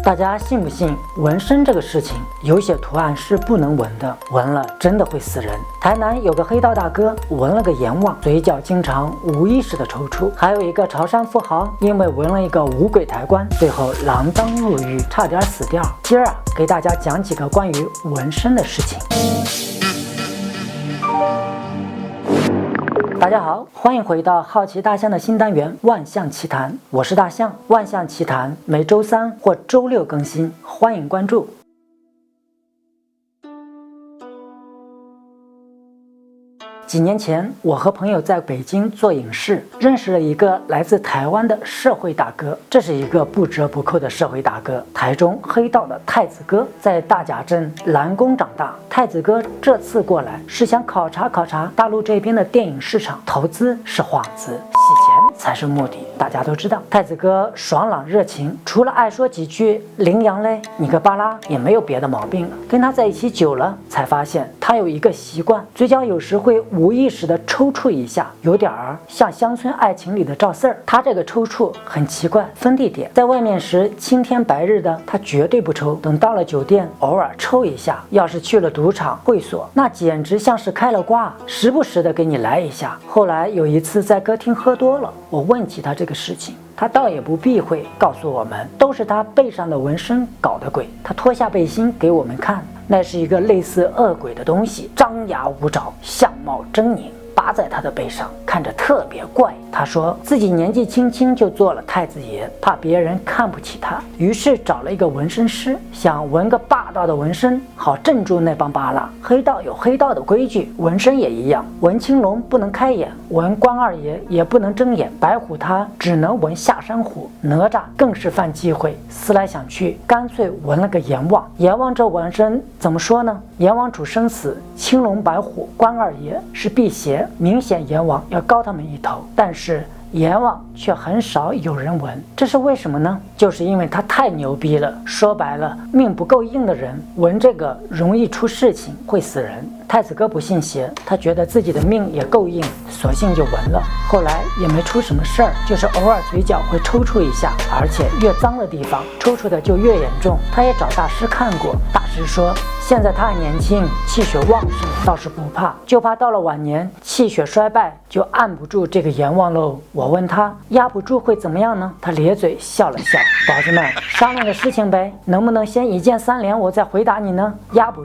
大家信不信纹身这个事情，有些图案是不能纹的，纹了真的会死人。台南有个黑道大哥纹了个阎王，嘴角经常无意识的抽搐。还有一个潮汕富豪，因为纹了一个五鬼抬棺，最后锒铛入狱，差点死掉。今儿给大家讲几个关于纹身的事情。大家好，欢迎回到好奇大象的新单元万象奇谈，我是大象。万象奇谈每周三或周六更新，欢迎关注。几年前，我和朋友在北京做影视，认识了一个来自台湾的社会大哥。这是一个不折不扣的社会大哥，台中黑道的太子哥，在大甲镇蓝宫长大。太子哥这次过来是想考察大陆这边的电影市场，投资是幌子，洗钱才是目的。大家都知道，太子哥爽朗热情，除了爱说几句羚羊嘞你个巴拉，也没有别的毛病了。跟他在一起久了，才发现他有一个习惯，嘴角有时会无意识的抽搐一下，有点像乡村爱情里的赵四儿。他这个抽搐很奇怪，分地点，在外面时青天白日的他绝对不抽，等到了酒店偶尔抽一下，要是去了赌场会所，那简直像是开了挂，时不时的给你来一下。后来有一次在歌厅喝多了，我问起他这个事情，他倒也不避讳，告诉我们都是他背上的纹身搞的鬼。他脱下背心给我们看，那是一个类似恶鬼的东西，张牙舞爪，相貌狰狞，扒在他的背上，看着特别怪。他说自己年纪轻轻就做了太子爷，怕别人看不起他，于是找了一个纹身师，想纹个霸道的纹身，好镇住那帮巴拉。黑道有黑道的规矩，纹身也一样，纹青龙不能开眼，纹关二爷也不能睁眼，白虎他只能纹下山虎，哪吒更是犯忌讳。思来想去，干脆纹了个阎王。阎王这纹身怎么说呢？阎王主生死，青龙白虎，关二爷是辟邪，明显阎王要高他们一头，但是阎王却很少有人纹，这是为什么呢？就是因为他太牛逼了。说白了，命不够硬的人纹这个容易出事情，会死人。太子哥不信邪，他觉得自己的命也够硬，索性就纹了。后来也没出什么事儿，就是偶尔嘴角会抽搐一下，而且越脏的地方抽搐的就越严重。他也找大师看过，大师说现在他还年轻，气血旺盛，倒是不怕，就怕到了晚年气血衰败，就按不住这个阎王喽。我问他压不住会怎么样呢？他咧嘴笑了笑，宝子们商量个事情呗，能不能先一键三连，我再回答你呢？压不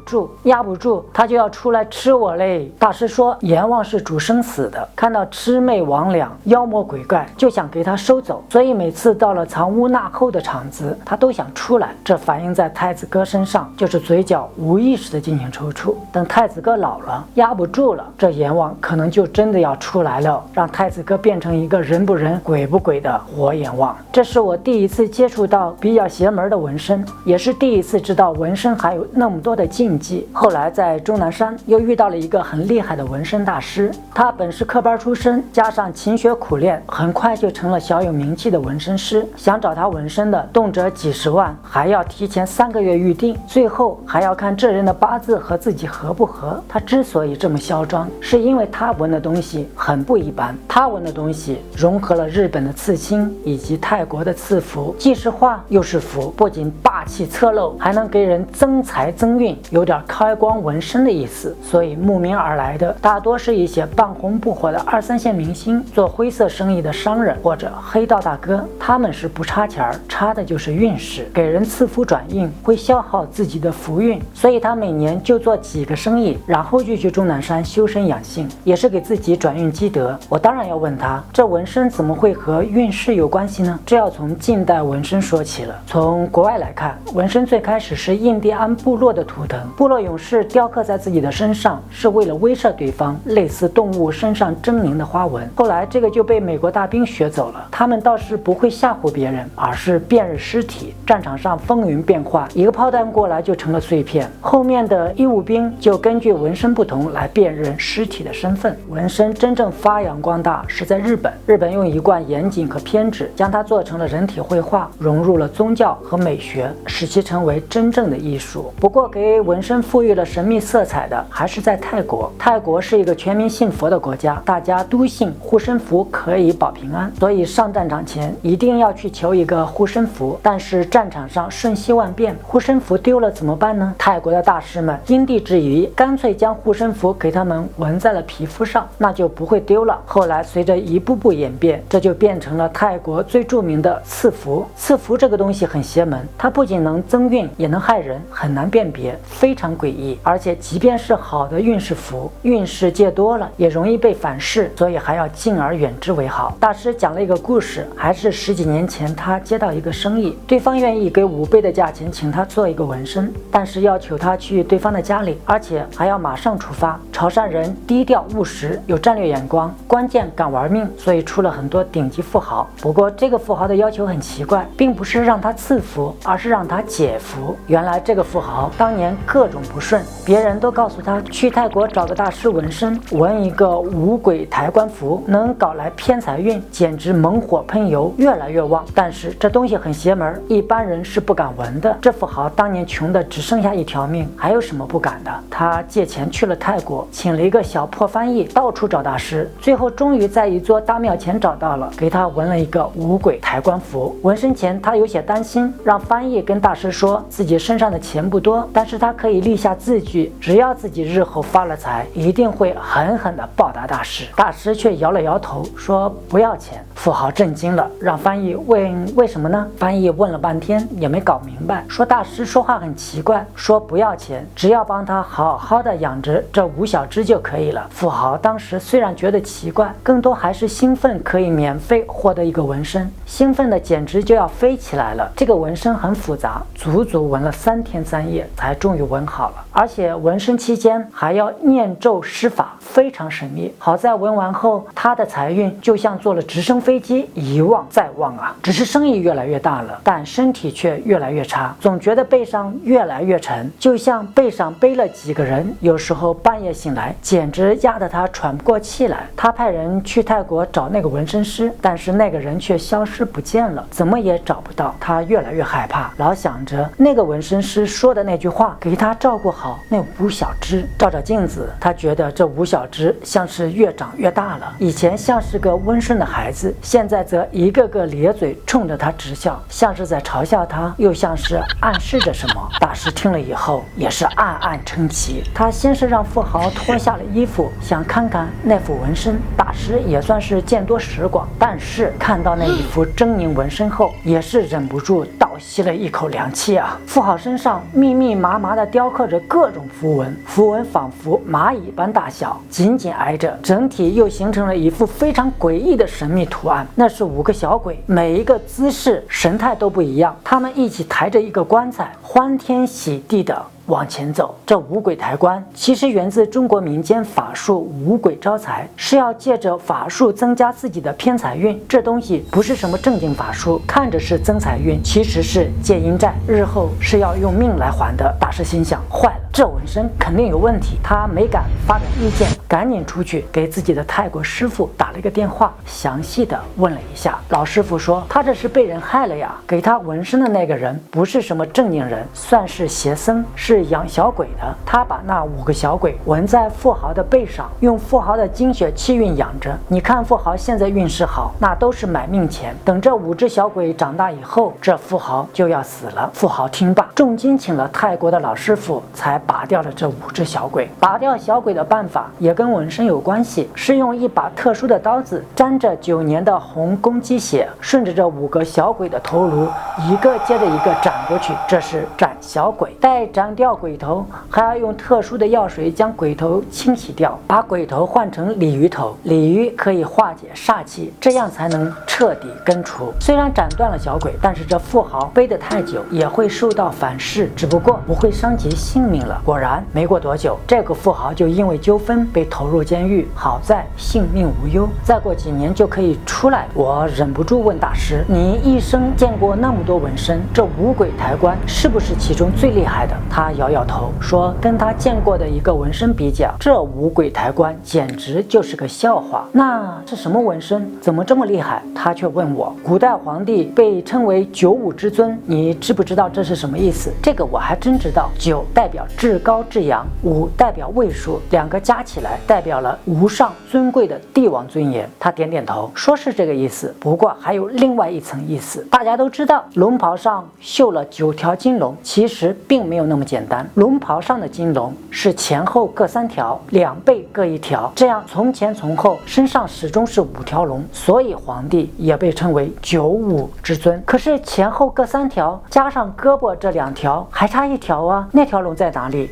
住他就要出来吃我嘞。大师说阎王是主生死的，看到魑魅魍魉妖魔鬼怪就想给他收走，所以每次到了藏污纳垢的场子他都想出来。这反映在太子哥身上，就是嘴角无意识的进行抽搐。等太子哥老了压不住了，这阎王可能就真的要出来了，让太子哥变成一个人不人鬼不鬼的活阎王。这是我第一次接触到比较邪门的纹身，也是第一次知道纹身还有那么多的禁忌。后来在终南山又遇到了一个很厉害的纹身大师，他本是科班出身，加上勤学苦练，很快就成了小有名气的纹身师。想找他纹身的动辄几十万，还要提前3个月预定，最后还要看这人的八字和自己合不合。他之所以这么嚣张，是因为他纹的东西很不一般。他纹的东西融合了日本的刺青以及泰国的刺符，既是画又是符，不仅霸气侧漏，还能给人增财增运，有点开光纹身的意思。所以慕名而来的大多是一些半红不火的2、3线明星，做灰色生意的商人或者黑道大哥。他们是不差钱，差的就是运势，给人赐福转运会消耗自己的福运，所以他每年就做几个生意，然后就去终南山修身养性，也是给自己转运积德。我当然要问他，这纹身怎么会和运势有关系呢？这要从近代纹身说起了。从国外来看，纹身最开始是印第安部落的图腾，部落勇士雕刻在自己的身上，是为了威慑对方，类似动物身上狰狞的花纹。后来这个就被美国大兵学走了，他们倒是不会吓唬别人，而是辨认尸体，战场上风云变化，一个炮弹过来就成了碎片。后面的医务兵就根据纹身不同来辨认尸体的身份。纹身真正发扬光大是在日本，日本用一贯严谨和偏执，将它做成了人体绘画，融入了宗教和美学，使其成为真正的艺术。不过给纹身赋予了神秘色彩的还是在泰国。泰国是一个全民信佛的国家，大家都信护身符可以保平安，所以上战场前一定要去求一个护身符。但是战场上瞬息万变，护身符丢了怎么办呢？泰国的大师们因地制宜，干脆将护身符给他们纹在了皮肤上，那就不会丢了。后来随着一步步演变，这就变成了泰国最著名的赐符。赐符这个东西很邪门，它不仅能增运，也能害人，很难辨别，非常诡异。而且即便是好的运势符，运势借多了也容易被反噬，所以还要敬而远之为好。大师讲了一个故事，还是10几年前他接到一个生意，对方愿意给5倍的价钱请他做一个纹身，但是要求他去对方的家里，而且还要马上出发。潮汕人低调务实，有战略眼光，关键敢玩命，所以出了很多顶级富豪。不过这个富豪的要求很奇怪，并不是让他赐福，而是让他解福。原来这个富豪当年各种不顺，别人都告诉他去泰国找个大师纹身，纹一个五鬼抬棺符，能搞来偏财运，简直猛火喷油，越来越旺。但是这东西很邪门，一般人是不敢纹的。这富豪当年穷的只剩下一条命，还有什么不敢的？他借钱去了泰国，请了一个小破翻译，到处找大师，最后终于在一座大庙前找到了，给他纹了一个五鬼抬棺符。纹身前他有些担心，让翻译跟大师说自己身上的钱不多，但是他可以立下字据，只要自己日后发了财，一定会狠狠地报答大师。大师却摇了摇头，说不要钱。富豪震惊了，让翻译问为什么呢？翻译问了半天也没搞明白，说大师说话很奇怪，说不要钱，只要帮他好好的养着这5小只就可以了。富豪当时虽然觉得奇怪，更多还是兴奋，可以免费获得一个纹身，兴奋的简直就要飞起来了。这个纹身很复杂，足足纹了3天3夜才终于纹好了，而且纹身期间还要念咒施法，非常神秘。好在纹完后，他的财运就像坐了直升飞机，一旺再旺啊！只是生意越来越大了，但身体却越来越差，总觉得背上越来越沉，就像背上背了几个人，有时候半夜醒来，简直压得他喘不过气来。他派人去泰国找那个纹身师，但是那个人却消失不见了，怎么也找不到。他越来越害怕，老想着那个纹身师说的那句话，给他照顾好那5小只。照照镜子，他觉得这5小只像是越长越大了，以前像是个温顺的孩子，现在则一个个咧嘴冲着他直笑，像是在嘲笑他，又像是暗示着什么。大师听了以后也是暗暗称奇，他先是让富豪脱下了衣服，想看看那副纹身。大师也算是见多识广，但是看到那一副狰狞纹身后，也是忍不住倒吸了一口凉气啊！富豪身上密密麻麻地雕刻着各种符文，符文仿佛蚂蚁般大小，紧紧挨着，整体又形成了一幅非常诡异的神秘图案。那是5个小鬼，每一个姿势神态都不一样，他们一起抬着一个棺材，欢天喜地的往前走。这五鬼抬棺其实源自中国民间法术五鬼招财，是要借着法术增加自己的偏财运。这东西不是什么正经法术，看着是增财运，其实是借阴债，日后是要用命来还的。大师心想，坏了，这纹身肯定有问题。他没敢发表意见，赶紧出去给自己的泰国师傅打了一个电话，详细的问了一下。老师傅说他这是被人害了呀，给他纹身的那个人不是什么正经人，算是邪僧，是养小鬼的。他把那5个小鬼纹在富豪的背上，用富豪的精血气运养着。你看富豪现在运势好，那都是买命钱，等这5只小鬼长大以后，这富豪就要死了。富豪听罢，重金请了泰国的老师傅，才拔掉了这5只小鬼。拔掉小鬼的办法也跟纹身有关系，是用一把特殊的刀子，沾着9年的红公鸡血，顺着这5个小鬼的头颅，一个接着一个斩过去，这是斩小鬼。待斩掉鬼头，还要用特殊的药水将鬼头清洗掉，把鬼头换成鲤鱼头。鲤鱼可以化解煞气，这样才能彻底根除。虽然斩断了小鬼，但是这富豪背得太久也会受到反噬，只不过不会伤及性命了。果然没过多久，这个富豪就因为纠纷被投入监狱，好在性命无忧。再过几年就可以出来。我忍不住问大师，你一生见过那么多纹身，这五鬼抬棺是不是其中最厉害的？他摇摇头说，跟他见过的一个纹身比较，这五鬼抬棺简直就是个笑话。那是什么纹身？怎么这么厉害？他却问我，古代皇帝被称为九五之尊，你知不知道这是什么意思？这个我还真知道，九代表至高至阳，五代表位数，两个加起来代表了无上尊贵的帝王尊严。他点点头说是这个意思，不过还有另外一层意思。大家都知道龙袍上绣了9条金龙，其实并没有那么简单。龙袍上的金龙是前后各3条，两背各1条，这样从前从后身上始终是5条龙，所以皇帝也被称为九五之尊。可是前后各3条加上胳膊这2条还差1条啊，那条龙在哪里？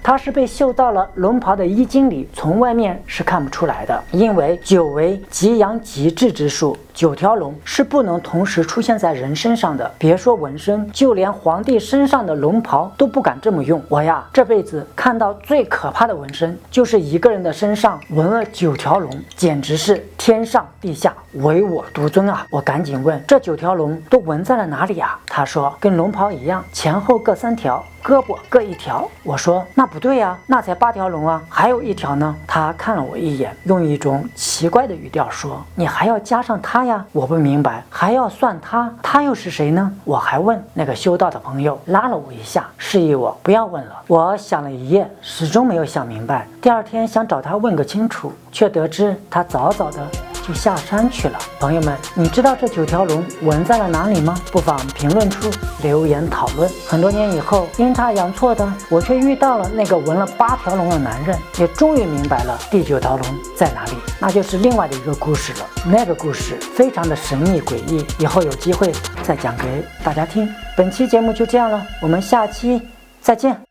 它是被绣到了龙袍的衣襟里，从外面是看不出来的。因为9为极阳极致之数，9条龙是不能同时出现在人身上的。别说纹身，就连皇帝身上的龙袍都不敢这么用。我呀，这辈子看到最可怕的纹身，就是一个人的身上纹了9条龙，简直是天上地下唯我独尊啊！我赶紧问，这9条龙都纹在了哪里啊？他说，跟龙袍一样，前后各3条，胳膊各1条。我说，那不对呀，那才8条龙啊，还有1条呢。他看了我一眼，用一种奇怪的语调说，你还要加上他呀？我不明白，还要算他，他又是谁呢？我还问那个修道的朋友，拉了我一下，示意我不要问了。我想了一夜，始终没有想明白。第2天想找他问个清楚，却得知他早早的就下山去了。朋友们，你知道这9条龙纹在了哪里吗？不妨评论处留言讨论。很多年以后，阴差阳错的，我却遇到了那个纹了8条龙的男人，也终于明白了第9条龙在哪里。那就是另外的一个故事了。那个故事非常的神秘诡异，以后有机会再讲给大家听。本期节目就这样了，我们下期再见。